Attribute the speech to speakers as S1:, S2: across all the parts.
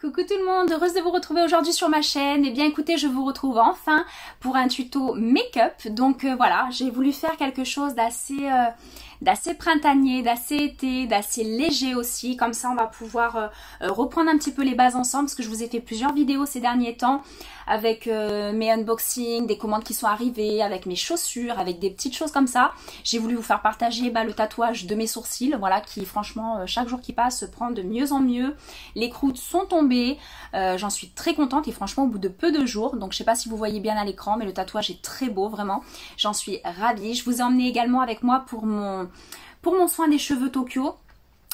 S1: Coucou tout le monde, heureuse de vous retrouver aujourd'hui sur ma chaîne. Et bien écoutez, je vous retrouve enfin pour un tuto make-up. Donc voilà, j'ai voulu faire quelque chose d'assez printanier, d'assez été, d'assez léger aussi. Comme ça on va pouvoir reprendre un petit peu les bases ensemble, parce que je vous ai fait plusieurs vidéos ces derniers temps avec mes unboxings, des commandes qui sont arrivées, avec mes chaussures, avec des petites choses comme ça. J'ai voulu vous faire partager le tatouage de mes sourcils, voilà, qui franchement chaque jour qui passe se prend de mieux en mieux. Les croûtes sont tombées, j'en suis très contente et franchement au bout de peu de jours, donc je sais pas si vous voyez bien à l'écran, mais le tatouage est très beau, vraiment, j'en suis ravie. Je vous ai emmené également avec moi pour mon soin des cheveux Tokyo.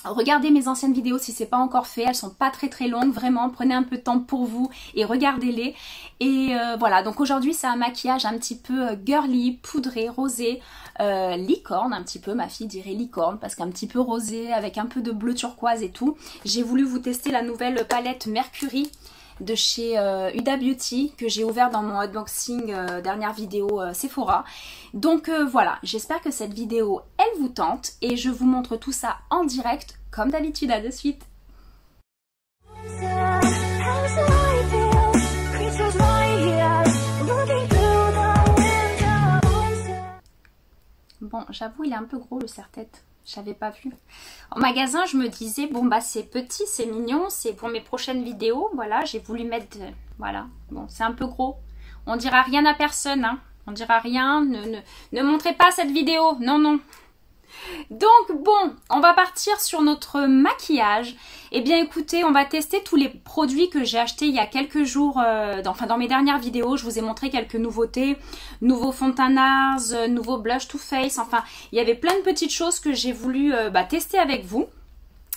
S1: Regardez mes anciennes vidéos si c'est pas encore fait, elles sont pas très longues, vraiment, prenez un peu de temps pour vous et regardez-les. Et voilà, donc aujourd'hui c'est un maquillage un petit peu girly, poudré, rosé, licorne un petit peu, ma fille dirait licorne parce qu'un petit peu rosé avec un peu de bleu turquoise et tout. J'ai voulu vous tester la nouvelle palette Mercury de chez Huda Beauty que j'ai ouvert dans mon unboxing dernière vidéo Sephora. Donc voilà, j'espère que cette vidéo elle vous tente et je vous montre tout ça en direct comme d'habitude. À de suite. Bon, j'avoue il est un peu gros le serre-tête. J'avais pas vu. En magasin, je me disais, bon bah c'est petit, c'est mignon, c'est pour mes prochaines vidéos. Voilà, j'ai voulu mettre, voilà. Bon, c'est un peu gros. On dira rien à personne, hein. On dira rien, ne montrez pas cette vidéo. Non, non. Donc bon, on va partir sur notre maquillage. Eh bien écoutez, on va tester tous les produits que j'ai achetés il y a quelques jours, dans mes dernières vidéos. Je vous ai montré quelques nouveautés, nouveaux fonds de teint NARS, nouveaux blush Too Faced. Enfin, il y avait plein de petites choses que j'ai voulu tester avec vous.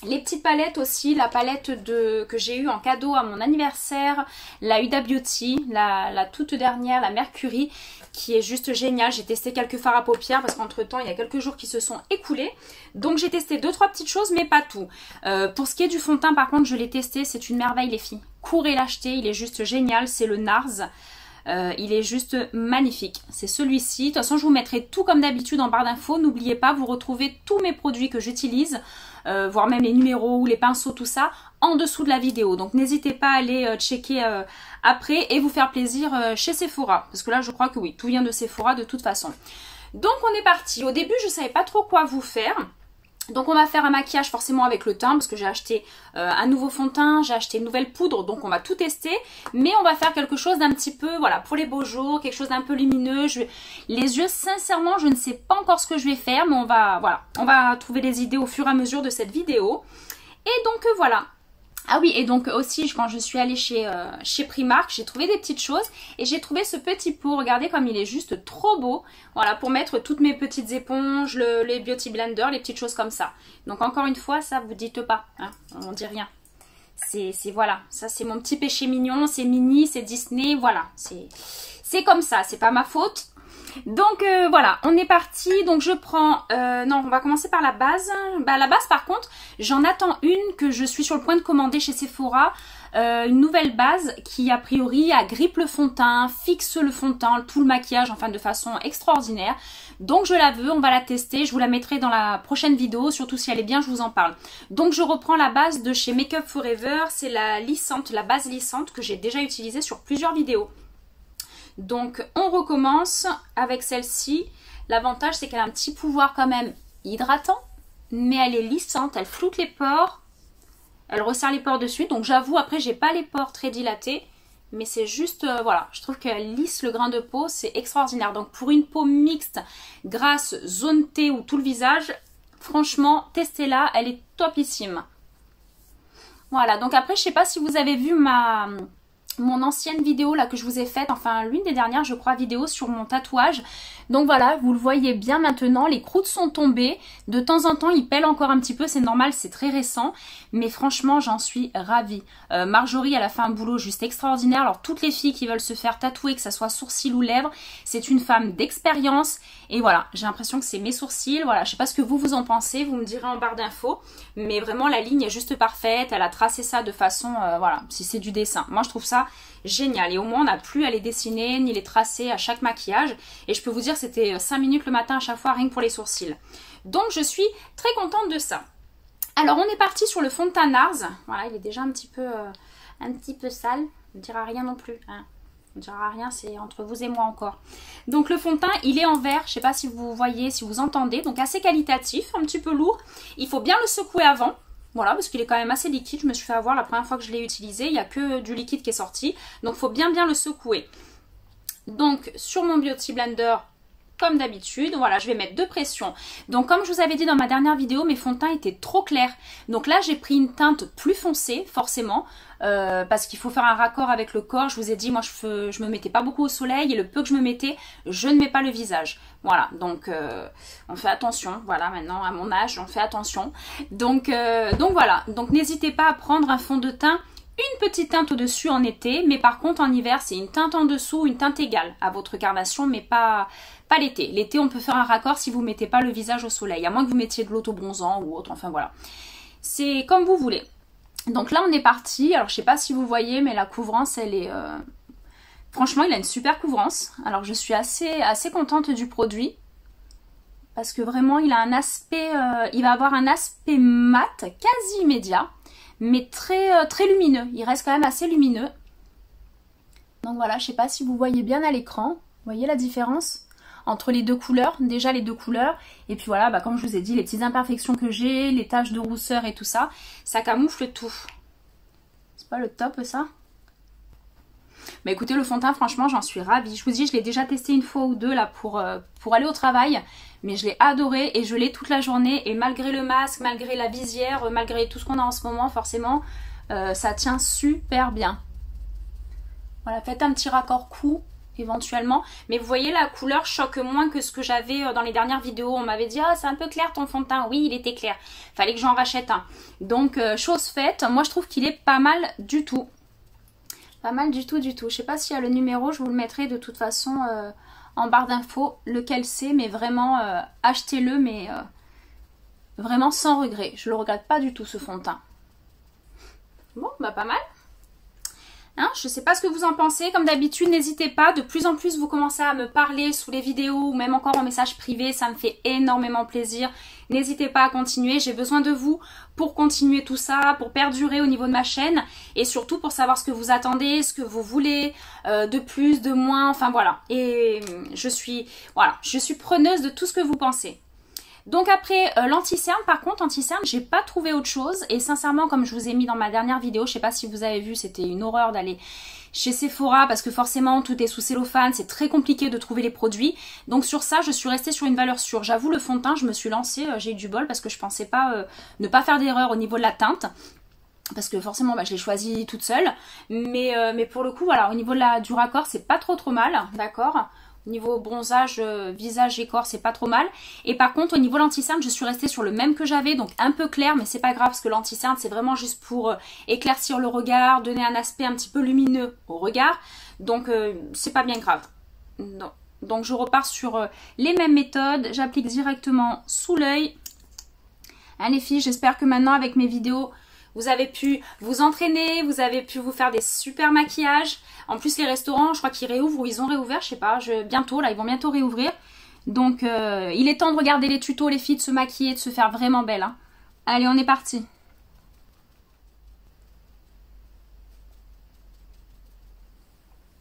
S1: Les petites palettes aussi, la palette que j'ai eue en cadeau à mon anniversaire, la Huda Beauty, la toute dernière, la Mercury, qui est juste géniale. J'ai testé quelques fards à paupières parce qu'entre temps il y a quelques jours qui se sont écoulés. Donc j'ai testé 2-3 petites choses mais pas tout. Pour ce qui est du fond de teint par contre je l'ai testé, c'est une merveille les filles. Courez l'acheter, il est juste génial, c'est le NARS. Il est juste magnifique, c'est celui-ci. De toute façon je vous mettrai tout comme d'habitude en barre d'infos. N'oubliez pas, vous retrouvez tous mes produits que j'utilise, voire même les numéros ou les pinceaux, tout ça en dessous de la vidéo. Donc n'hésitez pas à aller checker après et vous faire plaisir chez Sephora, parce que là je crois que oui, tout vient de Sephora de toute façon. Donc on est parti. Au début je savais pas trop quoi vous faire. Donc on va faire un maquillage forcément avec le teint parce que j'ai acheté un nouveau fond de teint, j'ai acheté une nouvelle poudre, donc on va tout tester. Mais on va faire quelque chose d'un petit peu, voilà, pour les beaux jours, quelque chose d'un peu lumineux. Les yeux, sincèrement, je ne sais pas encore ce que je vais faire, mais on va trouver des idées au fur et à mesure de cette vidéo. Et donc voilà. Ah oui, et donc aussi quand je suis allée chez Primark, j'ai trouvé des petites choses et j'ai trouvé ce petit pot, regardez comme il est juste trop beau. Voilà, pour mettre toutes mes petites éponges, les beauty blenders, les petites choses comme ça. Donc encore une fois, ça vous dites pas, hein, on dit rien. Voilà, ça c'est mon petit péché mignon, c'est mini, c'est Disney, voilà, c'est comme ça, c'est pas ma faute. Donc voilà, on est parti. Donc je prends, non, on va commencer par la base. La base par contre, j'en attends une que je suis sur le point de commander chez Sephora. Une nouvelle base qui a priori agrippe le fond de teint, fixe le fond de teint, tout le maquillage, enfin de façon extraordinaire. Donc je la veux, on va la tester, je vous la mettrai dans la prochaine vidéo, surtout si elle est bien, je vous en parle. Donc je reprends la base de chez Make Up For Ever, c'est la lissante, la base lissante que j'ai déjà utilisée sur plusieurs vidéos. Donc on recommence avec celle-ci. L'avantage c'est qu'elle a un petit pouvoir quand même hydratant, mais elle est lissante, elle floute les pores, elle resserre les pores dessus. Donc j'avoue, après j'ai pas les pores très dilatés, mais c'est juste, voilà, je trouve qu'elle lisse le grain de peau, c'est extraordinaire. Donc pour une peau mixte, grasse, zone T ou tout le visage, franchement testez-la, elle est topissime. Voilà, donc après je sais pas si vous avez vu mon ancienne vidéo là que je vous ai faite, enfin l'une des dernières je crois vidéo sur mon tatouage. Donc voilà, vous le voyez bien maintenant, les croûtes sont tombées. De temps en temps il pèle encore un petit peu, c'est normal, c'est très récent. Mais franchement j'en suis ravie. Marjorie elle a fait un boulot juste extraordinaire. Alors toutes les filles qui veulent se faire tatouer, que ça soit sourcils ou lèvres, c'est une femme d'expérience. Et voilà, j'ai l'impression que c'est mes sourcils. Voilà, je sais pas ce que vous en pensez, vous me direz en barre d'infos. Mais vraiment la ligne est juste parfaite, elle a tracé ça de façon, voilà, si c'est du dessin. Moi je trouve ça génial et au moins on n'a plus à les dessiner ni les tracer à chaque maquillage. Et je peux vous dire c'était 5 minutes le matin à chaque fois rien que pour les sourcils. Donc je suis très contente de ça. Alors on est parti sur le fond de teint NARS. Voilà, il est déjà un petit peu sale. On ne dira rien non plus. Hein. On ne dira rien, c'est entre vous et moi encore. Donc le fond de teint, il est en verre. Je ne sais pas si vous voyez, si vous entendez. Donc assez qualitatif, un petit peu lourd. Il faut bien le secouer avant. Voilà, parce qu'il est quand même assez liquide. Je me suis fait avoir la première fois que je l'ai utilisé. Il n'y a que du liquide qui est sorti. Donc il faut bien le secouer. Donc sur mon Beauty Blender, comme d'habitude, voilà, je vais mettre de pression. Donc comme je vous avais dit dans ma dernière vidéo, mes fonds de teint étaient trop clairs. Donc là, j'ai pris une teinte plus foncée, forcément, parce qu'il faut faire un raccord avec le corps. Je vous ai dit, moi, je me mettais pas beaucoup au soleil et le peu que je me mettais, je ne mets pas le visage. Voilà, donc on fait attention. Voilà, maintenant, à mon âge, on fait attention. Donc voilà, donc n'hésitez pas à prendre un fond de teint. Une petite teinte au-dessus en été, mais par contre en hiver, c'est une teinte en dessous, une teinte égale à votre carnation, mais pas l'été. L'été, on peut faire un raccord si vous ne mettez pas le visage au soleil, à moins que vous mettiez de l'autobronzant ou autre, enfin voilà. C'est comme vous voulez. Donc là, on est parti. Alors, je sais pas si vous voyez, mais la couvrance, elle est... Franchement, il a une super couvrance. Alors, je suis assez contente du produit. Parce que vraiment, il a un aspect... il va avoir un aspect mat, quasi immédiat. Mais très lumineux. Il reste quand même assez lumineux. Donc voilà, je sais pas si vous voyez bien à l'écran. Vous voyez la différence entre les deux couleurs, déjà les deux couleurs. Et puis voilà, bah, comme je vous ai dit, les petites imperfections que j'ai, les taches de rousseur et tout ça, ça camoufle tout. C'est pas le top ça? Mais écoutez, le fond de teint, franchement, j'en suis ravie. Je vous dis, je l'ai déjà testé une fois ou deux là pour aller au travail. Mais je l'ai adoré et je l'ai toute la journée. Et malgré le masque, malgré la visière, malgré tout ce qu'on a en ce moment, forcément, ça tient super bien. Voilà, faites un petit raccord cou éventuellement. Mais vous voyez, la couleur choque moins que ce que j'avais dans les dernières vidéos. On m'avait dit, ah, c'est un peu clair ton fond de teint. Oui, il était clair. Fallait que j'en rachète un. Donc, chose faite, moi je trouve qu'il est pas mal du tout. Pas mal du tout. Je sais pas s'il y a le numéro, je vous le mettrai de toute façon en barre d'infos, lequel c'est, mais vraiment achetez-le, mais vraiment sans regret. Je le regrette pas du tout ce fond de teint. Bon, bah pas mal. Hein, je sais pas ce que vous en pensez, comme d'habitude, n'hésitez pas, de plus en plus vous commencez à me parler sous les vidéos ou même encore en message privé, ça me fait énormément plaisir. N'hésitez pas à continuer, j'ai besoin de vous pour continuer tout ça, pour perdurer au niveau de ma chaîne et surtout pour savoir ce que vous attendez, ce que vous voulez, de plus, de moins, enfin voilà. Et je suis preneuse de tout ce que vous pensez. Donc après l'anti-cerne, par contre, anti-cerne, j'ai pas trouvé autre chose. Et sincèrement, comme je vous ai mis dans ma dernière vidéo, je sais pas si vous avez vu, c'était une horreur d'aller chez Sephora parce que forcément tout est sous cellophane, c'est très compliqué de trouver les produits. Donc sur ça, je suis restée sur une valeur sûre. J'avoue, le fond de teint, je me suis lancée, j'ai eu du bol parce que je pensais pas ne pas faire d'erreur au niveau de la teinte. Parce que forcément, bah, je l'ai choisi toute seule. Mais pour le coup, voilà, au niveau du raccord, c'est pas trop mal, d'accord ? Au niveau bronzage, visage et corps, c'est pas trop mal. Et par contre, au niveau l'anti-cerne, je suis restée sur le même que j'avais, donc un peu clair, mais c'est pas grave parce que l'anti-cerne, c'est vraiment juste pour éclaircir le regard, donner un aspect un petit peu lumineux au regard. Donc, c'est pas bien grave. Non. Donc, je repars sur les mêmes méthodes. J'applique directement sous l'œil. Hein, les filles, j'espère que maintenant, avec mes vidéos, vous avez pu vous entraîner, vous avez pu vous faire des super maquillages. En plus, les restaurants, je crois qu'ils réouvrent ou ils ont réouvert, je sais pas, bientôt, là, ils vont bientôt réouvrir. Donc, il est temps de regarder les tutos, les filles, de se maquiller, de se faire vraiment belle. Hein. Allez, on est parti.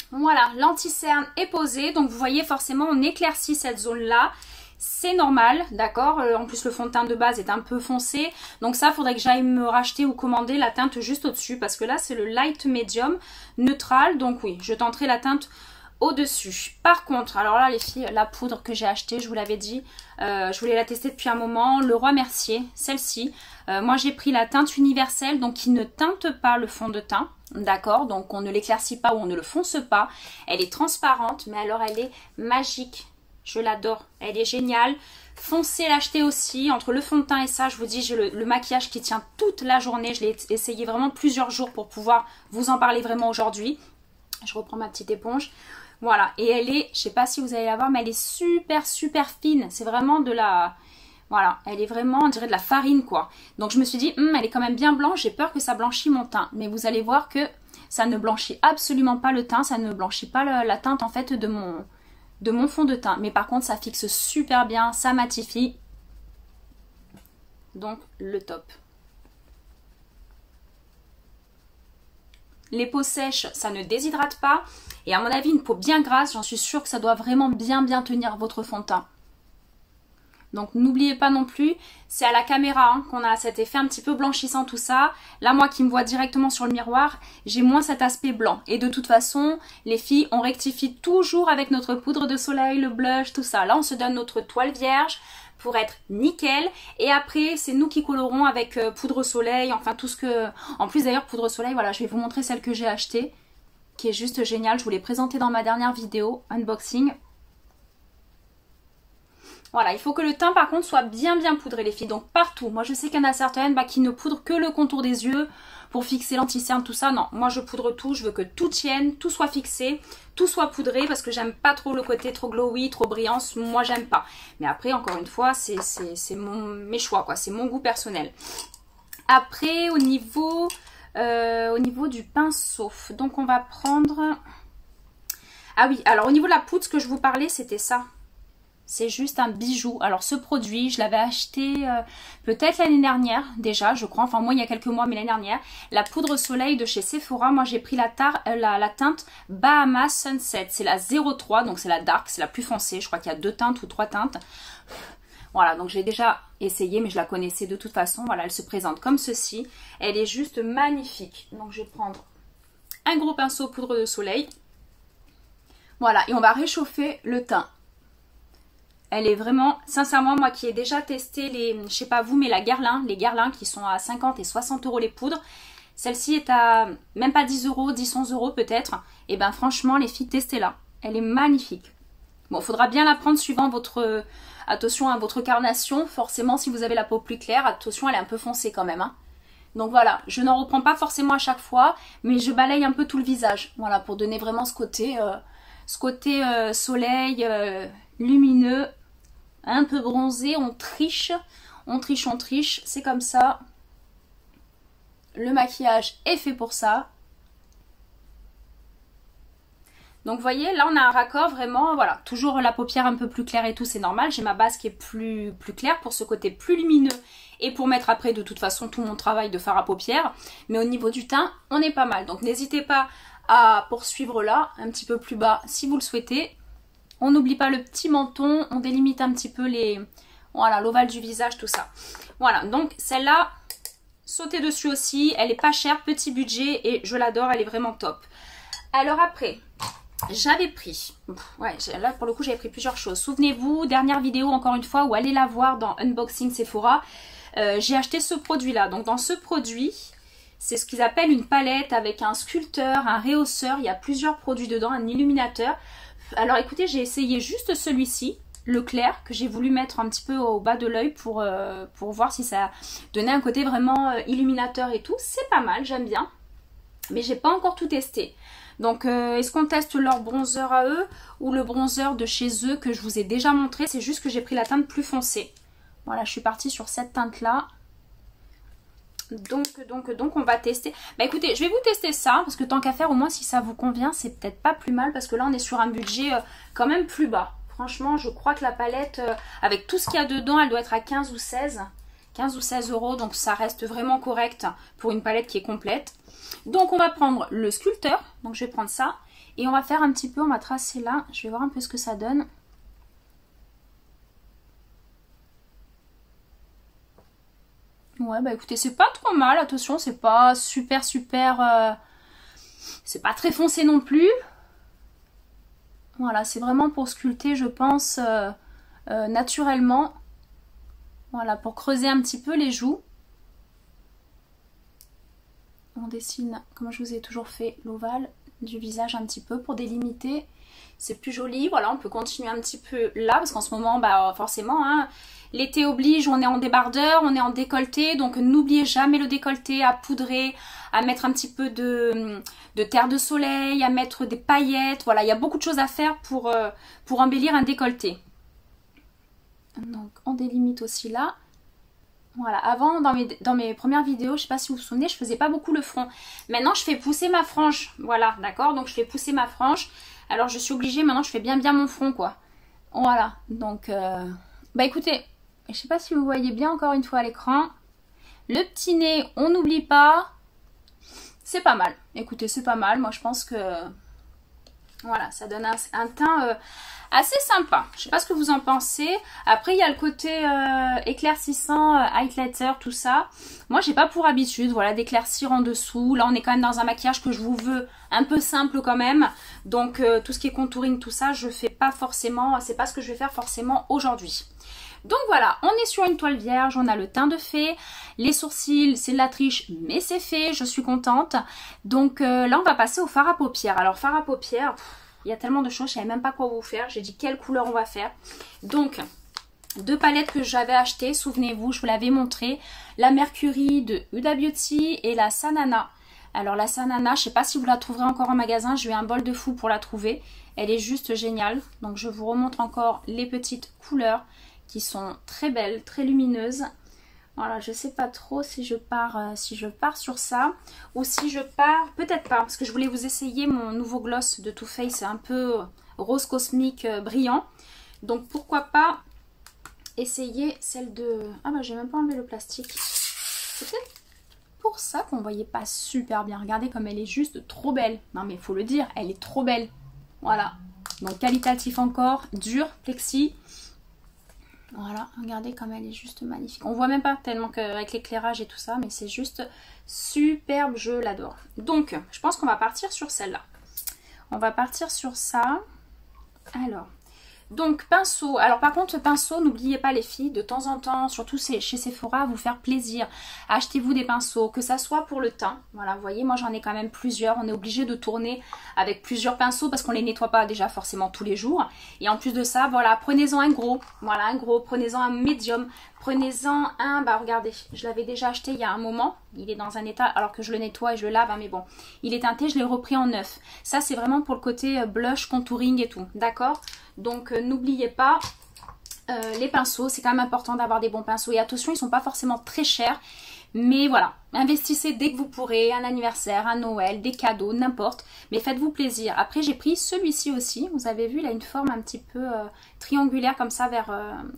S1: Voilà, l'anti-cerne est posée. Donc, vous voyez, forcément, on éclaircit cette zone-là. C'est normal, d'accord. En plus, le fond de teint de base est un peu foncé. Donc ça, il faudrait que j'aille me racheter ou commander la teinte juste au-dessus. Parce que là, c'est le light medium neutral. Donc oui, je tenterai la teinte au-dessus. Par contre, alors là, les filles, la poudre que j'ai achetée, je vous l'avais dit, je voulais la tester depuis un moment. Le Roi Mercier, celle-ci. Moi, j'ai pris la teinte universelle, donc qui ne teinte pas le fond de teint. D'accord, donc on ne l'éclaircit pas ou on ne le fonce pas. Elle est transparente, mais alors elle est magique. Je l'adore, elle est géniale. Foncez l'acheter aussi. Entre le fond de teint et ça, je vous dis, j'ai le maquillage qui tient toute la journée. Je l'ai essayé vraiment plusieurs jours pour pouvoir vous en parler vraiment aujourd'hui. Je reprends ma petite éponge. Voilà, et elle est, je sais pas si vous allez la voir, mais elle est super fine. C'est vraiment de la... Voilà, elle est vraiment, on dirait de la farine quoi. Donc je me suis dit, elle est quand même bien blanche, j'ai peur que ça blanchisse mon teint. Mais vous allez voir que ça ne blanchit absolument pas le teint, ça ne blanchit pas la teinte en fait de mon fond de teint. Mais par contre, ça fixe super bien, ça matifie. Donc, le top. Les peaux sèches, ça ne déshydrate pas. Et à mon avis, une peau bien grasse, j'en suis sûre que ça doit vraiment bien tenir votre fond de teint. Donc n'oubliez pas non plus, c'est à la caméra hein, qu'on a cet effet un petit peu blanchissant tout ça. Là moi qui me vois directement sur le miroir, j'ai moins cet aspect blanc. Et de toute façon, les filles, on rectifie toujours avec notre poudre de soleil, le blush, tout ça. Là on se donne notre toile vierge pour être nickel. Et après c'est nous qui colorons avec poudre soleil, enfin tout ce que... En plus d'ailleurs poudre soleil, voilà, je vais vous montrer celle que j'ai achetée, qui est juste géniale. Je vous l'ai présentée dans ma dernière vidéo, unboxing. Voilà, il faut que le teint par contre soit bien poudré les filles, donc partout. Moi je sais qu'il y en a certaines qui ne poudrent que le contour des yeux pour fixer l'anti-cerne, tout ça. Non, moi je poudre tout, je veux que tout tienne, tout soit fixé, tout soit poudré parce que j'aime pas trop le côté trop glowy, trop brillant, moi j'aime pas. Mais après encore une fois, c'est mes choix quoi, c'est mon goût personnel. Après au niveau du pinceau, donc on va prendre... Ah oui, alors au niveau de la poudre, ce que je vous parlais c'était ça. C'est juste un bijou. Alors ce produit, je l'avais acheté peut-être l'année dernière déjà, je crois. Enfin moi il y a quelques mois, mais l'année dernière. La poudre soleil de chez Sephora. Moi j'ai pris la teinte Bahamas Sunset. C'est la 03, donc c'est la dark, c'est la plus foncée. Je crois qu'il y a 2 teintes ou 3 teintes. Voilà, donc j'ai déjà essayé, mais je la connaissais de toute façon. Voilà, elle se présente comme ceci. Elle est juste magnifique. Donc je vais prendre un gros pinceau poudre de soleil. Voilà, et on va réchauffer le teint. Elle est vraiment, sincèrement, moi qui ai déjà testé les, je sais pas vous, mais les Guerlain qui sont à 50 et 60 € les poudres. Celle-ci est à même pas 10 €, 10-11 € peut-être. Et ben franchement, les filles, testez-la. Elle est magnifique. Bon, il faudra bien la prendre suivant votre, attention à votre carnation. Forcément, si vous avez la peau plus claire, attention, elle est un peu foncée quand même. Hein. Donc voilà, je n'en reprends pas forcément à chaque fois, mais je balaye un peu tout le visage. Voilà, pour donner vraiment ce côté soleil, lumineux. Un peu bronzé, on triche, c'est comme ça. Le maquillage est fait pour ça. Donc vous voyez, là on a un raccord vraiment, voilà, toujours la paupière un peu plus claire et tout, c'est normal. J'ai ma base qui est plus claire pour ce côté plus lumineux et pour mettre après de toute façon tout mon travail de fard à paupières. Mais au niveau du teint, on est pas mal. Donc n'hésitez pas à poursuivre là, un petit peu plus bas si vous le souhaitez. On n'oublie pas le petit menton, on délimite un petit peu voilà, l'ovale du visage, tout ça. Voilà, donc celle-là, sautez dessus aussi, elle est pas chère, petit budget et je l'adore, elle est vraiment top. Alors après, j'avais pris, ouais, là pour le coup j'avais pris plusieurs choses. Souvenez-vous, dernière vidéo encore une fois, où allez la voir dans Unboxing Sephora, j'ai acheté ce produit-là. Donc dans ce produit, c'est ce qu'ils appellent une palette avec un sculpteur, un rehausseur, il y a plusieurs produits dedans, un illuminateur. Alors écoutez, j'ai essayé juste celui-ci, le clair, que j'ai voulu mettre un petit peu au bas de l'œil pour voir si ça donnait un côté vraiment illuminateur et tout. C'est pas mal, j'aime bien, mais j'ai pas encore tout testé. Donc est-ce qu'on teste leur bronzer à eux ou le bronzer de chez eux que je vous ai déjà montré? C'est juste que j'ai pris la teinte plus foncée. Voilà, je suis partie sur cette teinte-là. Donc on va tester. Bah écoutez, je vais vous tester ça parce que tant qu'à faire, au moins si ça vous convient, c'est peut-être pas plus mal parce que là on est sur un budget quand même plus bas. Franchement, je crois que la palette avec tout ce qu'il y a dedans, elle doit être à 15 ou 16 €, donc ça reste vraiment correct pour une palette qui est complète. Donc on va prendre le sculpteur, donc je vais prendre ça et on va faire un petit peu, on va tracer là, je vais voir un peu ce que ça donne. Ouais, bah écoutez, c'est pas trop mal, attention, c'est pas super, c'est pas très foncé non plus. Voilà, c'est vraiment pour sculpter, je pense, naturellement. Voilà, pour creuser un petit peu les joues. On dessine, comme je vous ai toujours fait, l'ovale du visage un petit peu pour délimiter. C'est plus joli, voilà, on peut continuer un petit peu là, parce qu'en ce moment, bah forcément, hein, l'été oblige, on est en débardeur, on est en décolleté, donc n'oubliez jamais le décolleté, à poudrer, à mettre un petit peu de terre de soleil, à mettre des paillettes, voilà, il y a beaucoup de choses à faire pour embellir un décolleté. Donc on délimite aussi là. Voilà, avant dans mes premières vidéos, je sais pas si vous vous souvenez, je faisais pas beaucoup le front. Maintenant je fais pousser ma frange, voilà, d'accord, donc je fais pousser ma frange. Alors je suis obligée, maintenant je fais bien mon front quoi. Voilà, donc bah écoutez, je sais pas si vous voyez bien encore une fois à l'écran. Le petit nez, on n'oublie pas. c'est pas mal. Écoutez, c'est pas mal. Moi, je pense que voilà, ça donne un teint assez sympa. Je sais pas ce que vous en pensez. Après, il y a le côté éclaircissant, highlighter, tout ça. Moi, j'ai pas pour habitude, voilà, d'éclaircir en dessous. Là, on est quand même dans un maquillage que je vous veux un peu simple quand même. Donc, tout ce qui est contouring, tout ça, je fais pas forcément, c'est pas ce que je vais faire forcément aujourd'hui. Donc voilà, on est sur une toile vierge, on a le teint de fée, les sourcils, c'est de la triche, mais c'est fait, je suis contente. Donc là, on va passer au fard à paupières. Alors, fard à paupières, il y a tellement de choses, je ne savais même pas quoi vous faire. J'ai dit quelle couleur on va faire. Donc, deux palettes que j'avais achetées, souvenez-vous, je vous l'avais montré. La Mercury de Huda Beauty et la Sanana. Alors, la Sanana, je ne sais pas si vous la trouverez encore en magasin, j'ai eu un bol de fou pour la trouver. Elle est juste géniale. Donc, je vous remontre encore les petites couleurs qui sont très belles, très lumineuses. Voilà, je sais pas trop si je pars sur ça ou si je pars, peut-être pas, parce que je voulais vous essayer mon nouveau gloss de Too Faced, un peu rose cosmique brillant. Donc pourquoi pas essayer celle de... Ah bah j'ai même pas enlevé le plastique. C'est peut-être pour ça qu'on voyait pas super bien. Regardez comme elle est juste trop belle. Non mais il faut le dire, elle est trop belle. Voilà. Donc qualitatif encore, dur, plexi. Voilà, regardez comme elle est juste magnifique. On voit même pas tellement qu'avec l'éclairage et tout ça, mais c'est juste superbe, je l'adore. Donc, je pense qu'on va partir sur celle-là. On va partir sur ça. Alors, donc pinceau. Alors par contre, pinceau, n'oubliez pas les filles, de temps en temps, surtout chez Sephora, vous faire plaisir. Achetez-vous des pinceaux, que ça soit pour le teint. Voilà, vous voyez, moi j'en ai quand même plusieurs. On est obligé de tourner avec plusieurs pinceaux parce qu'on les nettoie pas déjà forcément tous les jours. Et en plus de ça, voilà, prenez-en un gros. Voilà, un gros. Prenez-en un médium. Prenez-en un, bah regardez, je l'avais déjà acheté il y a un moment. Il est dans un état, alors que je le nettoie et je le lave, hein, mais bon. Il est teinté, je l'ai repris en neuf. Ça, c'est vraiment pour le côté blush, contouring et tout. D'accord? Donc, n'oubliez pas les pinceaux. C'est quand même important d'avoir des bons pinceaux. Et attention, ils ne sont pas forcément très chers. Mais voilà, investissez dès que vous pourrez, un anniversaire, un Noël, des cadeaux, n'importe. Mais faites-vous plaisir. Après, j'ai pris celui-ci aussi. Vous avez vu, il a une forme un petit peu triangulaire comme ça vers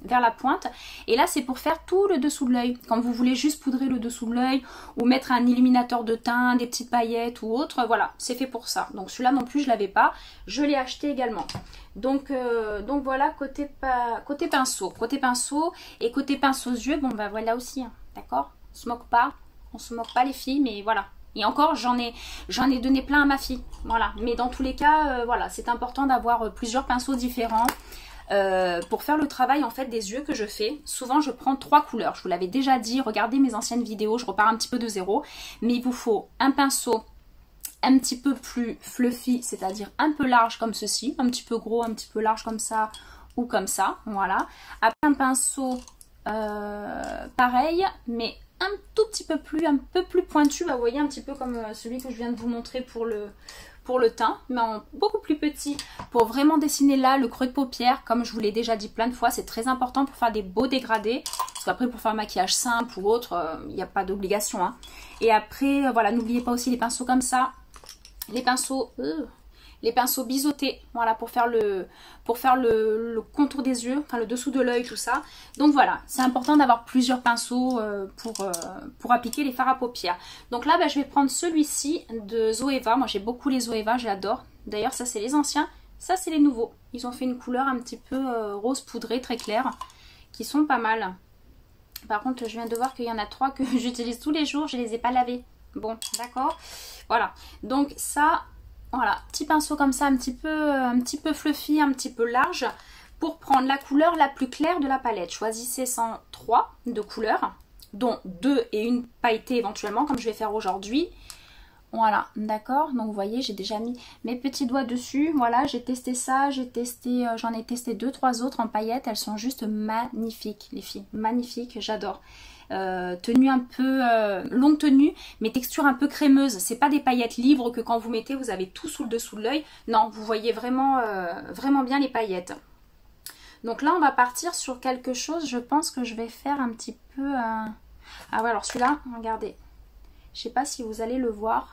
S1: la pointe. Et là, c'est pour faire tout le dessous de l'œil. Quand vous voulez juste poudrer le dessous de l'œil ou mettre un illuminateur de teint, des petites paillettes ou autre, voilà, c'est fait pour ça. Donc celui-là non plus, je ne l'avais pas. Je l'ai acheté également. Donc voilà, côté pinceau. Côté pinceau et côté pince aux yeux, bon bah voilà aussi, hein, d'accord? On se moque pas les filles, mais voilà. Et encore, j'en ai donné plein à ma fille, voilà. Mais dans tous les cas, voilà, c'est important d'avoir plusieurs pinceaux différents pour faire le travail en fait des yeux que je fais. Souvent, je prends 3 couleurs. Je vous l'avais déjà dit, regardez mes anciennes vidéos, je repars un petit peu de zéro. Mais il vous faut un pinceau un petit peu plus fluffy, c'est-à-dire un peu large comme ceci, un petit peu gros, un petit peu large comme ça ou comme ça, voilà. Après un pinceau pareil, mais un tout petit peu plus, pointu, bah, vous voyez, un petit peu comme celui que je viens de vous montrer pour le teint, mais en beaucoup plus petit pour vraiment dessiner là le creux de paupière. Comme je vous l'ai déjà dit plein de fois, c'est très important pour faire des beaux dégradés, parce qu'après pour faire un maquillage simple ou autre, il n'y a pas d'obligation, hein. Et après, voilà, n'oubliez pas aussi les pinceaux comme ça, les pinceaux biseautés, voilà, pour faire le contour des yeux, enfin le dessous de l'œil, tout ça. Donc voilà, c'est important d'avoir plusieurs pinceaux pour appliquer les fards à paupières. Donc là, bah, je vais prendre celui-ci de Zoeva. Moi, j'ai beaucoup les Zoeva, j'adore. D'ailleurs, ça, c'est les anciens. Ça, c'est les nouveaux. Ils ont fait une couleur un petit peu rose poudré, très claire, qui sont pas mal. Par contre, je viens de voir qu'il y en a 3 que j'utilise tous les jours. Je les ai pas lavés. Bon, d'accord. Voilà. Donc ça... Voilà, petit pinceau comme ça, un petit peu fluffy, un petit peu large, pour prendre la couleur la plus claire de la palette. Choisissez 103 de couleurs, dont 2 et une pailletée éventuellement, comme je vais faire aujourd'hui. Voilà, d'accord. Donc vous voyez, j'ai déjà mis mes petits doigts dessus. Voilà, j'ai testé ça, j'en ai testé 2-3 autres en paillettes. Elles sont juste magnifiques, les filles, magnifiques, j'adore. Tenue un peu longue tenue, mais texture un peu crémeuse. C'est pas des paillettes libres que quand vous mettez vous avez tout sous le dessous de l'œil. Non, vous voyez vraiment vraiment bien les paillettes. Donc là on va partir sur quelque chose. Je pense que je vais faire un petit peu ah ouais, alors celui-là, regardez, je sais pas si vous allez le voir.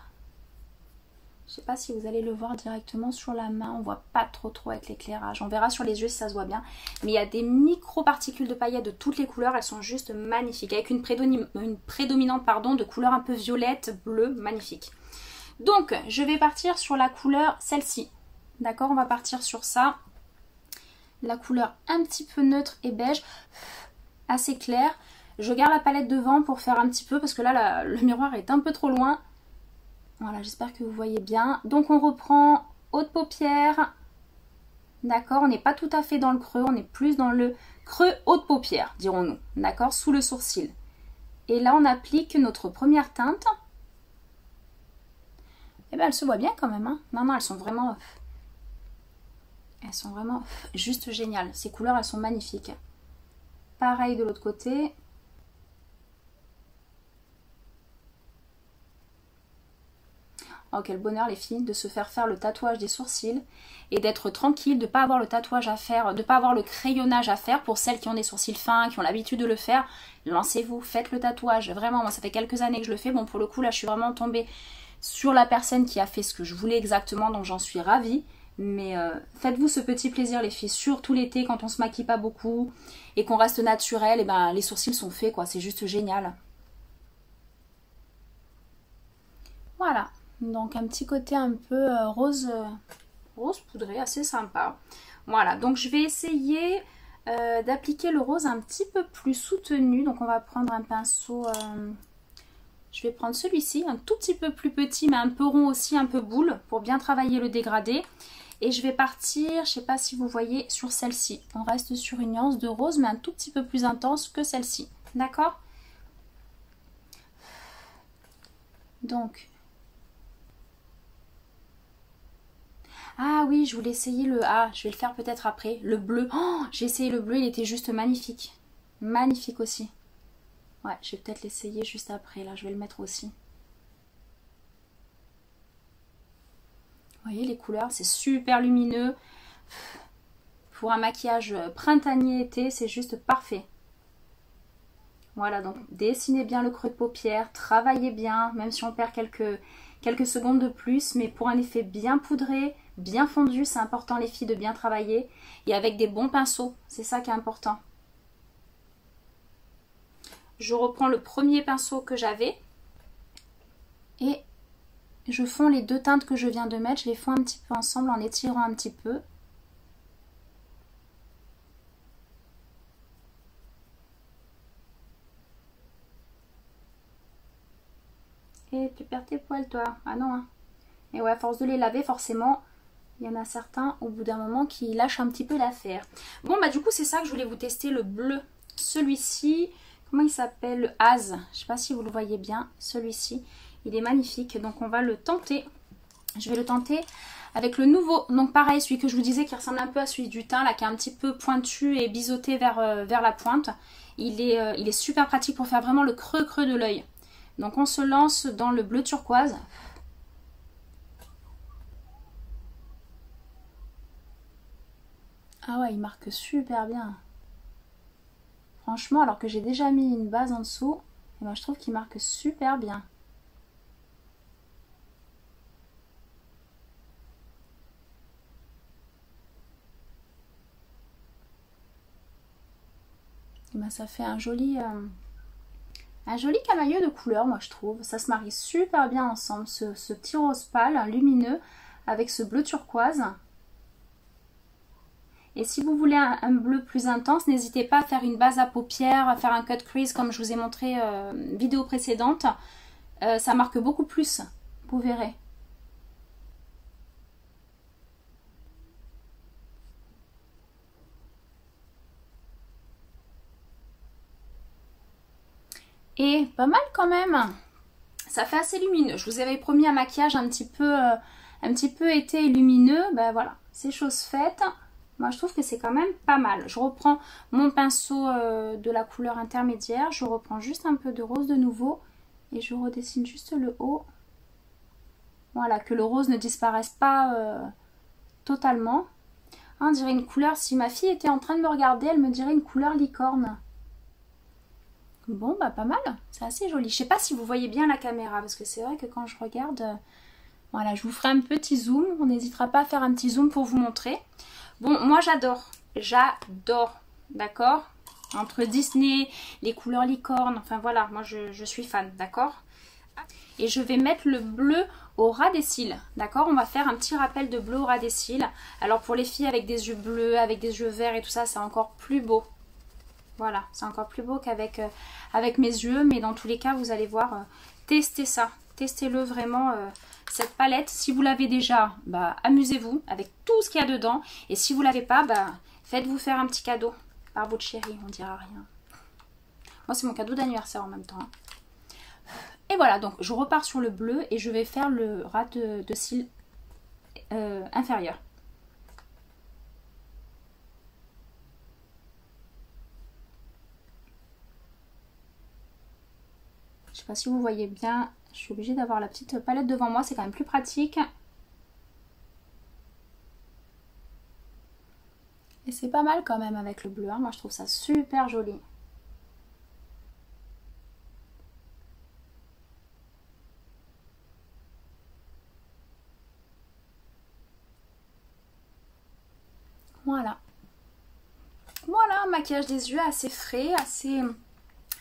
S1: Je sais pas si vous allez le voir directement sur la main. On voit pas trop avec l'éclairage. On verra sur les yeux si ça se voit bien. Mais il y a des micro-particules de paillettes de toutes les couleurs. Elles sont juste magnifiques. Avec une prédominante pardon, de couleur un peu violette, bleue, magnifique. Donc, je vais partir sur la couleur, celle-ci. D'accord, on va partir sur ça. La couleur un petit peu neutre et beige, assez claire. Je garde la palette devant pour faire un petit peu, parce que là, le miroir est un peu trop loin. Voilà, j'espère que vous voyez bien. Donc, on reprend haute paupière. D'accord, on n'est pas tout à fait dans le creux, on est plus dans le creux haute paupière, dirons-nous. D'accord, sous le sourcil. Et là, on applique notre première teinte. Eh bien, elle se voit bien quand même. Hein. Non, non, elles sont vraiment juste géniales. Ces couleurs, elles sont magnifiques. Pareil de l'autre côté. Oh, quel bonheur les filles de se faire le tatouage des sourcils et d'être tranquille, de ne pas avoir le tatouage à faire, de ne pas avoir le crayonnage à faire. Pour celles qui ont des sourcils fins, qui ont l'habitude de le faire, lancez-vous, faites le tatouage. Vraiment, moi ça fait quelques années que je le fais. Bon, pour le coup là je suis vraiment tombée sur la personne qui a fait ce que je voulais exactement, donc j'en suis ravie. Mais faites-vous ce petit plaisir les filles, surtout l'été quand on se maquille pas beaucoup et qu'on reste naturel, et ben les sourcils sont faits quoi, c'est juste génial. Voilà. Donc un petit côté un peu rose poudré, assez sympa. Voilà, donc je vais essayer d'appliquer le rose un petit peu plus soutenu. Donc on va prendre un pinceau, je vais prendre celui-ci, un tout petit peu plus petit, mais un peu rond aussi, un peu boule, pour bien travailler le dégradé. Et je vais partir, je ne sais pas si vous voyez, sur celle-ci. On reste sur une nuance de rose, mais un tout petit peu plus intense que celle-ci. D'accord? Donc... Ah oui, je voulais essayer le... Ah, je vais le faire peut-être après. Le bleu. Oh, j'ai essayé le bleu, il était juste magnifique. Magnifique aussi. Ouais, je vais peut-être l'essayer juste après. Là, je vais le mettre aussi. Vous voyez les couleurs, c'est super lumineux. Pour un maquillage printanier-été, c'est juste parfait. Voilà, donc dessinez bien le creux de paupière, travaillez bien, même si on perd quelques secondes de plus, mais pour un effet bien poudré, bien fondu, c'est important les filles de bien travailler et avec des bons pinceaux, c'est ça qui est important. Je reprends le premier pinceau que j'avais et je fonds les deux teintes que je viens de mettre, je les fonds un petit peu ensemble en étirant un petit peu. Et tu perds tes poils toi, ah non hein. Et ouais, à force de les laver forcément, il y en a certains au bout d'un moment qui lâchent un petit peu l'affaire. Bon bah du coup c'est ça que je voulais vous tester, le bleu. Celui-ci, comment il s'appelle? Le Az, je sais pas si vous le voyez bien, celui-ci. Il est magnifique, donc on va le tenter. Je vais le tenter avec le nouveau, donc pareil, celui que je vous disais qui ressemble un peu à celui du teint, là qui est un petit peu pointu et biseauté vers la pointe. Il est super pratique pour faire vraiment le creux de l'œil. Donc on se lance dans le bleu turquoise. Ah ouais, il marque super bien. Franchement, alors que j'ai déjà mis une base en dessous, et ben je trouve qu'il marque super bien. Et ben ça fait un joli camailleux de couleurs, moi je trouve. Ça se marie super bien ensemble, ce petit rose pâle, lumineux, avec ce bleu turquoise. Et si vous voulez un bleu plus intense, n'hésitez pas à faire une base à paupières, à faire un cut crease comme je vous ai montré vidéo précédente. Ça marque beaucoup plus, vous verrez. Et pas mal quand même. Ça fait assez lumineux. Je vous avais promis un maquillage un petit peu été lumineux. Ben voilà, c'est chose faite. Moi je trouve que c'est quand même pas mal. Je reprends mon pinceau de la couleur intermédiaire. Je reprends juste un peu de rose de nouveau. Et je redessine juste le haut. Voilà, que le rose ne disparaisse pas totalement. Ah, on dirait une couleur, si ma fille était en train de me regarder, elle me dirait une couleur licorne. Bon, bah pas mal, c'est assez joli. Je sais pas si vous voyez bien la caméra, parce que c'est vrai que quand je regarde... Voilà, je vous ferai un petit zoom. On n'hésitera pas à faire un petit zoom pour vous montrer. Bon, moi j'adore. J'adore, d'accord? Entre Disney, les couleurs licorne, enfin voilà, moi je suis fan, d'accord? Et je vais mettre le bleu au ras des cils, d'accord? On va faire un petit rappel de bleu au ras des cils. Alors pour les filles avec des yeux bleus, avec des yeux verts et tout ça, c'est encore plus beau. Voilà, c'est encore plus beau qu'avec avec mes yeux, mais dans tous les cas, vous allez voir, testez ça. Testez-le vraiment, cette palette. Si vous l'avez déjà, bah, amusez-vous avec tout ce qu'il y a dedans. Et si vous ne l'avez pas, bah, faites-vous faire un petit cadeau par votre chérie, on dira rien. Moi, c'est mon cadeau d'anniversaire en même temps. Et voilà, donc je repars sur le bleu et je vais faire le ras de cils inférieur. Je sais pas si vous voyez bien, je suis obligée d'avoir la petite palette devant moi, c'est quand même plus pratique. Et c'est pas mal quand même avec le bleu, hein. Moi je trouve ça super joli. Voilà. Voilà, un maquillage des yeux assez frais,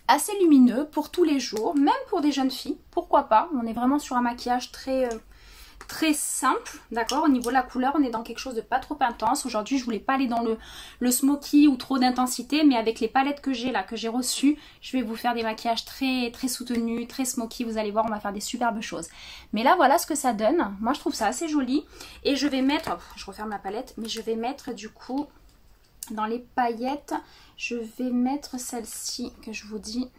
S1: assez lumineux pour tous les jours, même pour des jeunes filles, pourquoi pas. On est vraiment sur un maquillage très simple, d'accord. Au niveau de la couleur, on est dans quelque chose de pas trop intense. Aujourd'hui, je voulais pas aller dans le smoky ou trop d'intensité, mais avec les palettes que j'ai là, que j'ai reçues, je vais vous faire des maquillages très soutenus, très smoky. Vous allez voir, on va faire des superbes choses. Mais là, voilà ce que ça donne. Moi, je trouve ça assez joli. Et je vais mettre, je referme la palette, mais je vais mettre du coup dans les paillettes, je vais mettre celle-ci que je vous dis.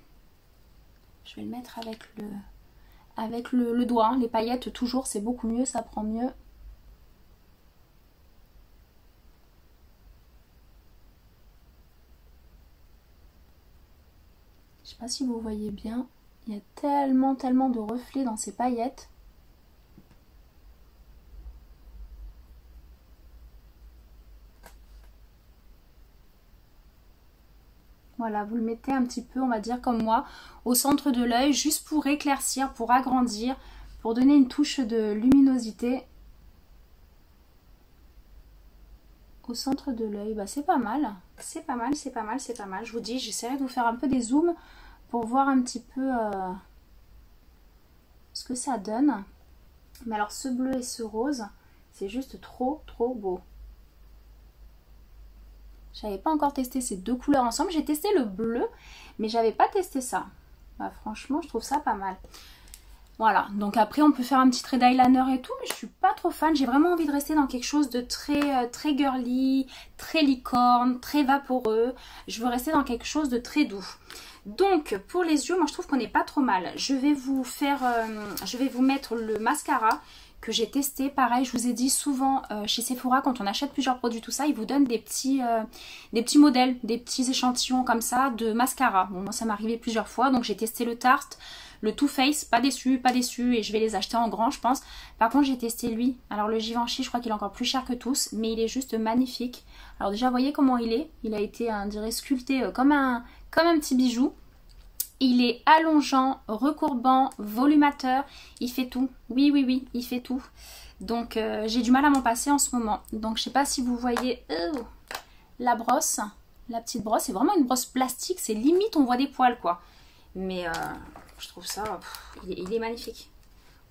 S1: Je vais le mettre avec le doigt, hein. Les paillettes toujours c'est beaucoup mieux, ça prend mieux. Je sais pas si vous voyez bien, il y a tellement de reflets dans ces paillettes. Voilà, vous le mettez un petit peu, on va dire comme moi, au centre de l'œil, juste pour éclaircir, pour agrandir, pour donner une touche de luminosité. Au centre de l'œil, bah c'est pas mal. C'est pas mal, c'est pas mal, c'est pas mal. Je vous dis, j'essaierai de vous faire un peu des zooms pour voir un petit peu ce que ça donne. Mais alors ce bleu et ce rose, c'est juste trop beau. J'avais pas encore testé ces deux couleurs ensemble. J'ai testé le bleu, mais j'avais pas testé ça. Bah, franchement, je trouve ça pas mal. Voilà, donc après on peut faire un petit trait d'eyeliner et tout, mais je suis pas trop fan. J'ai vraiment envie de rester dans quelque chose de très girly, très licorne, très vaporeux. Je veux rester dans quelque chose de très doux. Donc pour les yeux, moi je trouve qu'on n'est pas trop mal. Je vais vous mettre le mascara que j'ai testé. Pareil, je vous ai dit souvent chez Sephora, quand on achète plusieurs produits, tout ça, ils vous donnent des petits modèles, des petits échantillons comme ça de mascara. Bon, moi ça m'est arrivé plusieurs fois, donc j'ai testé le Tarte, le Too Faced, pas déçu, et je vais les acheter en grand, je pense. Par contre, j'ai testé lui. Alors le Givenchy, je crois qu'il est encore plus cher que tous, mais il est juste magnifique. Alors déjà, voyez comment il est. Il a été, on dirait, sculpté comme un petit bijou. Il est allongeant, recourbant, volumateur, il fait tout. Oui, il fait tout. Donc j'ai du mal à m'en passer en ce moment. Donc je sais pas si vous voyez la brosse, la petite brosse. C'est vraiment une brosse plastique, c'est limite on voit des poils quoi. Mais je trouve ça, il est magnifique.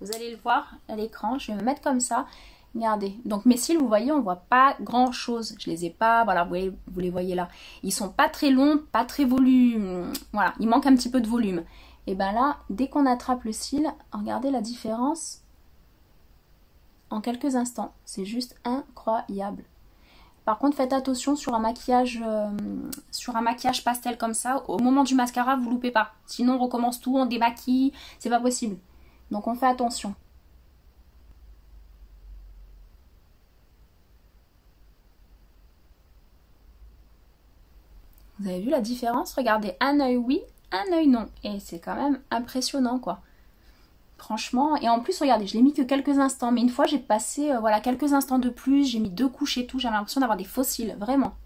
S1: Vous allez le voir à l'écran, je vais me mettre comme ça. Regardez, donc mes cils, vous voyez, on voit pas grand chose. Je les ai pas, voilà, vous les voyez là. Ils sont pas très longs, pas très volume. Voilà, il manque un petit peu de volume. Et ben là, dès qu'on attrape le cil, regardez la différence en quelques instants. C'est juste incroyable. Par contre, faites attention sur un maquillage pastel comme ça. Au moment du mascara, vous loupez pas. Sinon, on recommence tout, on démaquille, c'est pas possible. Donc on fait attention. Vous avez vu la différence? Regardez, un œil oui, un œil non. Et c'est quand même impressionnant quoi. Franchement, et en plus regardez, je l'ai mis que quelques instants. Mais une fois j'ai passé voilà, quelques instants de plus. J'ai mis 2 couches et tout. J'avais l'impression d'avoir des faux cils, vraiment.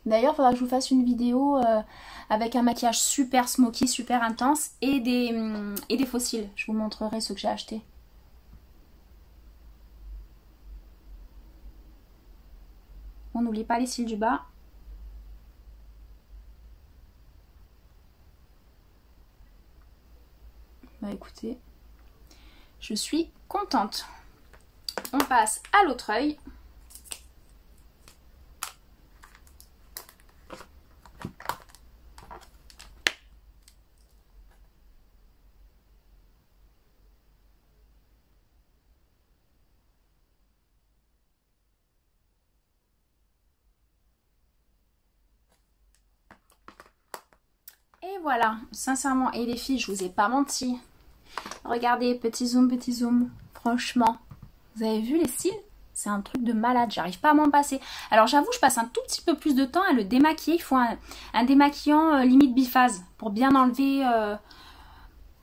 S1: D'ailleurs, il faudra que je vous fasse une vidéo avec un maquillage super smoky, super intense. Et des faux cils. Je vous montrerai ceux que j'ai achetés. On n'oublie pas les cils du bas. Bah écoutez, je suis contente. On passe à l'autre œil. Et voilà, sincèrement, et les filles, je vous ai pas menti. Regardez, petit zoom, franchement, vous avez vu les cils? C'est un truc de malade, j'arrive pas à m'en passer. Alors j'avoue, je passe un tout petit peu plus de temps à le démaquiller. Il faut un démaquillant limite biphase pour bien enlever...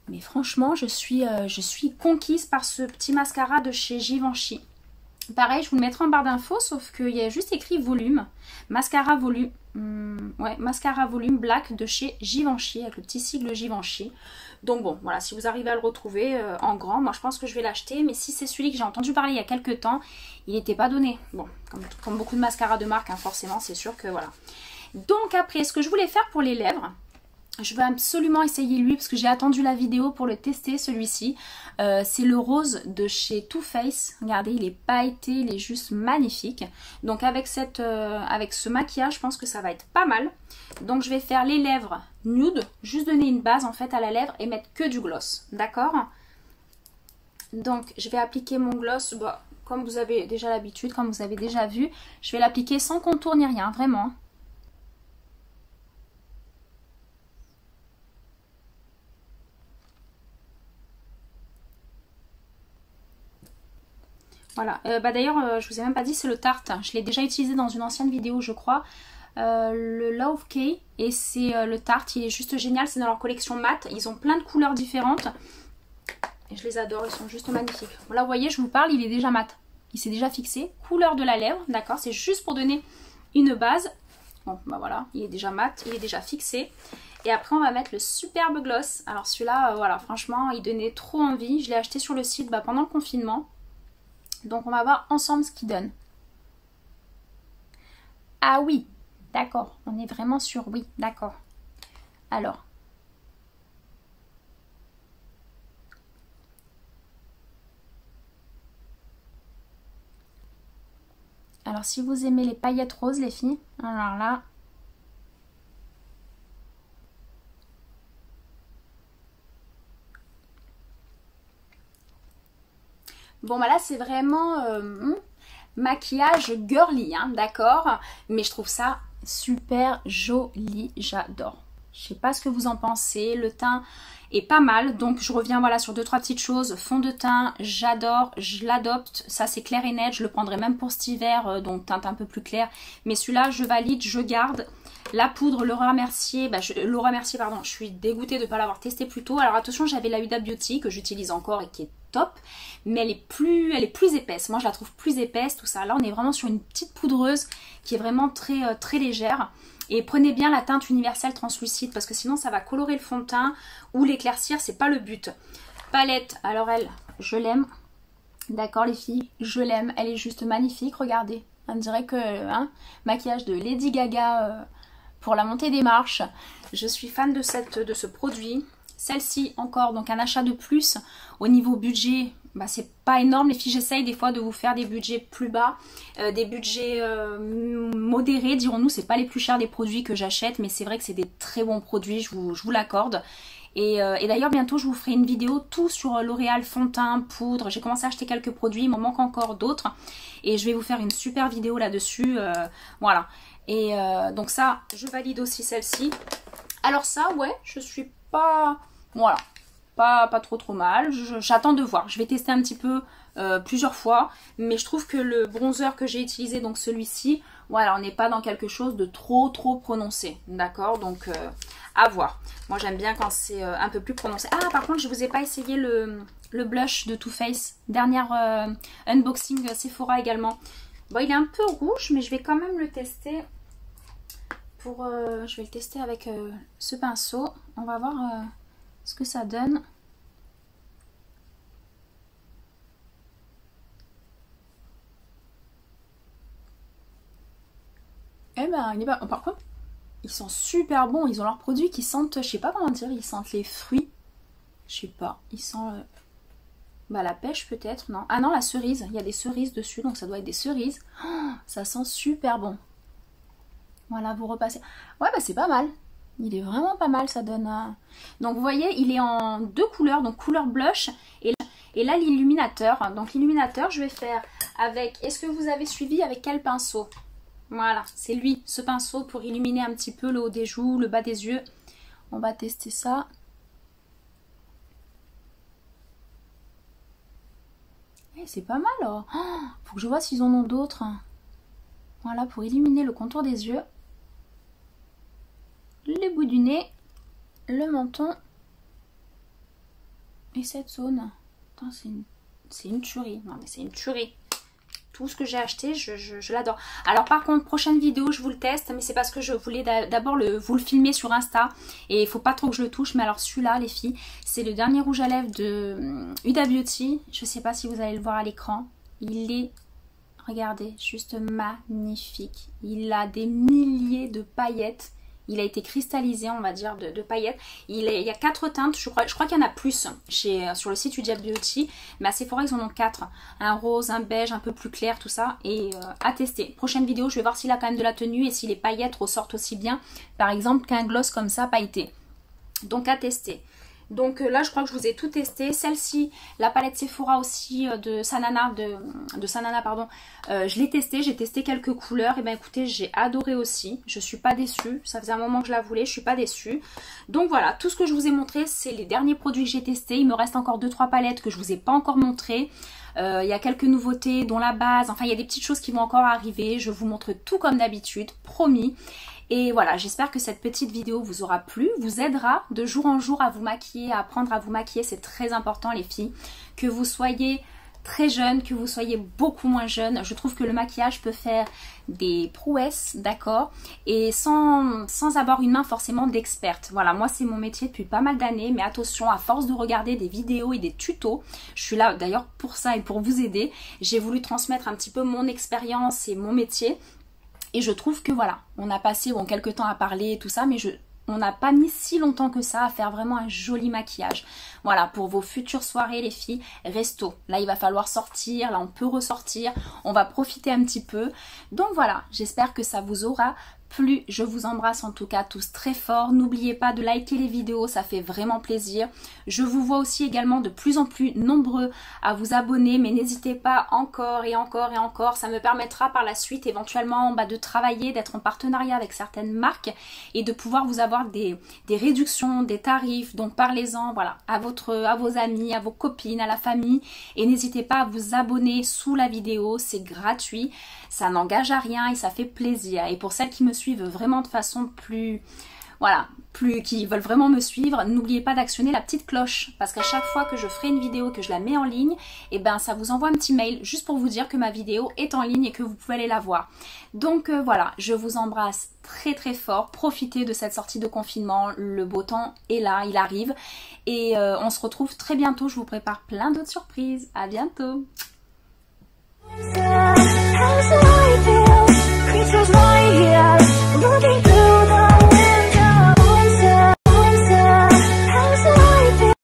S1: Mais franchement, je suis conquise par ce petit mascara de chez Givenchy. Pareil, je vous le mettrai en barre d'infos, sauf qu'il y a juste écrit volume. Mascara volume. Ouais, mascara volume black de chez Givenchy, avec le petit sigle Givenchy. Donc bon, voilà, si vous arrivez à le retrouver en grand, moi je pense que je vais l'acheter. Mais si c'est celui que j'ai entendu parler il y a quelques temps, il n'était pas donné. Bon, comme beaucoup de mascaras de marque, hein, forcément, c'est sûr que voilà. Donc après, ce que je voulais faire pour les lèvres... Je veux absolument essayer lui parce que j'ai attendu la vidéo pour le tester, celui-ci. C'est le rose de chez Too Faced. Regardez, il est pailleté, il est juste magnifique. Donc avec ce maquillage, je pense que ça va être pas mal. Donc je vais faire les lèvres nude, juste donner une base en fait à la lèvre et mettre que du gloss. D'accord? Donc je vais appliquer mon gloss, bah, comme vous avez déjà l'habitude, comme vous avez déjà vu. Je vais l'appliquer sans contour ni rien, vraiment. Voilà, bah d'ailleurs je vous ai même pas dit, c'est le Tarte. Je l'ai déjà utilisé dans une ancienne vidéo je crois. Le Love K, et c'est le Tarte, il est juste génial, c'est dans leur collection mat. Ils ont plein de couleurs différentes et je les adore, ils sont juste magnifiques. Bon, là vous voyez, je vous parle, il est déjà mat, il s'est déjà fixé. Couleur de la lèvre, d'accord, c'est juste pour donner une base. Bon bah voilà, il est déjà mat, il est déjà fixé. Et après on va mettre le superbe gloss. Alors celui-là, voilà, franchement il donnait trop envie. Je l'ai acheté sur le site pendant le confinement. Donc on va voir ensemble ce qu'il donne. Ah oui, d'accord, on est vraiment sur oui, d'accord. Alors. Alors si vous aimez les paillettes roses les filles, alors là. Bon bah là c'est vraiment maquillage girly, hein, d'accord. Mais je trouve ça super joli, j'adore. Je sais pas ce que vous en pensez, le teint est pas mal. Donc je reviens voilà sur 2-3 petites choses. Fond de teint, j'adore, je l'adopte. Ça c'est clair et net, je le prendrai même pour cet hiver, donc teinte un peu plus claire. Mais celui-là je valide, je garde. La poudre, Laura Mercier, pardon, je suis dégoûtée de ne pas l'avoir testé plus tôt. Alors attention, j'avais la Huda Beauty que j'utilise encore et qui est top, mais elle est plus épaisse. Moi je la trouve plus épaisse, tout ça. Là on est vraiment sur une petite poudreuse qui est vraiment très, très légère. Et prenez bien la teinte universelle translucide parce que sinon ça va colorer le fond de teint ou l'éclaircir, c'est pas le but. Palette, alors elle, je l'aime. D'accord les filles, je l'aime, elle est juste magnifique, regardez. On dirait que maquillage de Lady Gaga pour la montée des marches. Je suis fan de ce produit. Celle-ci encore, donc un achat de plus. Au niveau budget, bah, c'est pas énorme les filles. J'essaye des fois de vous faire des budgets plus bas, des budgets modérés, dirons-nous. C'est pas les plus chers des produits que j'achète, mais c'est vrai que c'est des très bons produits, je vous l'accorde. Et d'ailleurs bientôt je vous ferai une vidéo tout sur L'Oréal fond de teint, poudre. J'ai commencé à acheter quelques produits, il m'en manque encore d'autres. Et je vais vous faire une super vidéo là-dessus. Voilà. Et donc ça, je valide aussi celle-ci. Alors ça, ouais, je suis pas... Voilà. Pas trop mal. J'attends de voir. Je vais tester un petit peu plusieurs fois. Mais je trouve que le bronzer que j'ai utilisé, donc celui-ci, voilà, on n'est pas dans quelque chose de trop prononcé. D'accord? Donc à voir. Moi j'aime bien quand c'est un peu plus prononcé. Ah par contre je vous ai pas essayé le blush de Too Faced. Dernière unboxing Sephora également. Bon il est un peu rouge mais je vais quand même le tester. Je vais le tester avec ce pinceau. On va voir ce que ça donne. Eh ben il est pas... Par contre ils sont super bons, ils ont leurs produits qui sentent, je sais pas comment dire, ils sentent les fruits. Je sais pas, il sent bah, la pêche peut-être, non? Ah non, la cerise, il y a des cerises dessus, donc ça doit être des cerises. Oh, ça sent super bon. Voilà, vous repassez. Ouais, bah c'est pas mal. Il est vraiment pas mal, ça donne... Donc vous voyez, il est en 2 couleurs, donc couleur blush et là l'illuminateur. Donc l'illuminateur, je vais faire avec... Est-ce que vous avez suivi avec quel pinceau? Voilà, c'est lui, ce pinceau pour illuminer un petit peu le haut des joues, le bas des yeux. On va tester ça. Eh, c'est pas mal. Oh, faut que je vois s'ils en ont d'autres. Voilà, pour illuminer le contour des yeux. Les bouts du nez, le menton et cette zone. C'est une tuerie. Non mais c'est une tuerie. Tout ce que j'ai acheté, je l'adore. Alors par contre, prochaine vidéo, je vous le teste, mais c'est parce que je voulais d'abord vous le filmer sur Insta. Et il faut pas trop que je le touche. Mais alors celui-là, les filles, c'est le dernier rouge à lèvres de Huda Beauty. Je sais pas si vous allez le voir à l'écran. Il est, regardez, juste magnifique. Il a des milliers de paillettes. Il a été cristallisé, on va dire, de paillettes. Il y a 4 teintes, je crois qu'il y en a plus sur le site Huda Beauty. Mais à Sephora, ils en ont 4. Un rose, un beige, un peu plus clair, tout ça. Et à tester. Prochaine vidéo, je vais voir s'il a quand même de la tenue et si les paillettes ressortent aussi bien. Par exemple, qu'un gloss comme ça, pailleté. Donc à tester. Donc là, je crois que je vous ai tout testé. Celle-ci, la palette Sephora aussi de Sanana, pardon. Je l'ai testée, j'ai testé quelques couleurs. Et bien écoutez, j'ai adoré aussi. Je suis pas déçue. Ça faisait un moment que je la voulais, je suis pas déçue. Donc voilà, tout ce que je vous ai montré, c'est les derniers produits que j'ai testés. Il me reste encore 2-3 palettes que je vous ai pas encore montrées. Il y a quelques nouveautés, dont la base. Enfin, il y a des petites choses qui vont encore arriver. Je vous montre tout comme d'habitude, promis. Et voilà, j'espère que cette petite vidéo vous aura plu, vous aidera de jour en jour à vous maquiller, à apprendre à vous maquiller. C'est très important les filles, que vous soyez très jeune, que vous soyez beaucoup moins jeune. Je trouve que le maquillage peut faire des prouesses, d'accord, et sans avoir une main forcément d'experte. Voilà, moi c'est mon métier depuis pas mal d'années, mais attention, à force de regarder des vidéos et des tutos, je suis là d'ailleurs pour ça et pour vous aider. J'ai voulu transmettre un petit peu mon expérience et mon métier. Et je trouve que voilà, on a passé quelques temps à parler et tout ça, mais on n'a pas mis si longtemps que ça à faire vraiment un joli maquillage. Voilà, pour vos futures soirées les filles, resto. Là, il va falloir sortir, là on peut ressortir, on va profiter un petit peu. Donc voilà, j'espère que ça vous aura plu. Je vous embrasse en tout cas tous très fort. N'oubliez pas de liker les vidéos, ça fait vraiment plaisir. Je vous vois aussi également de plus en plus nombreux à vous abonner, mais n'hésitez pas encore et encore et encore. Ça me permettra par la suite éventuellement de travailler, d'être en partenariat avec certaines marques et de pouvoir vous avoir des réductions, des tarifs. Donc parlez-en voilà, à vos amis, à vos copines, à la famille. Et n'hésitez pas à vous abonner sous la vidéo, c'est gratuit. Ça n'engage à rien et ça fait plaisir. Et pour celles qui me suivent vraiment de façon qui veulent vraiment me suivre, n'oubliez pas d'actionner la petite cloche. Parce qu'à chaque fois que je ferai une vidéo, que je la mets en ligne, et ben ça vous envoie un petit mail juste pour vous dire que ma vidéo est en ligne et que vous pouvez aller la voir. Donc voilà, je vous embrasse très très fort. Profitez de cette sortie de confinement. Le beau temps est là, il arrive. Et on se retrouve très bientôt. Je vous prépare plein d'autres surprises. À bientôt.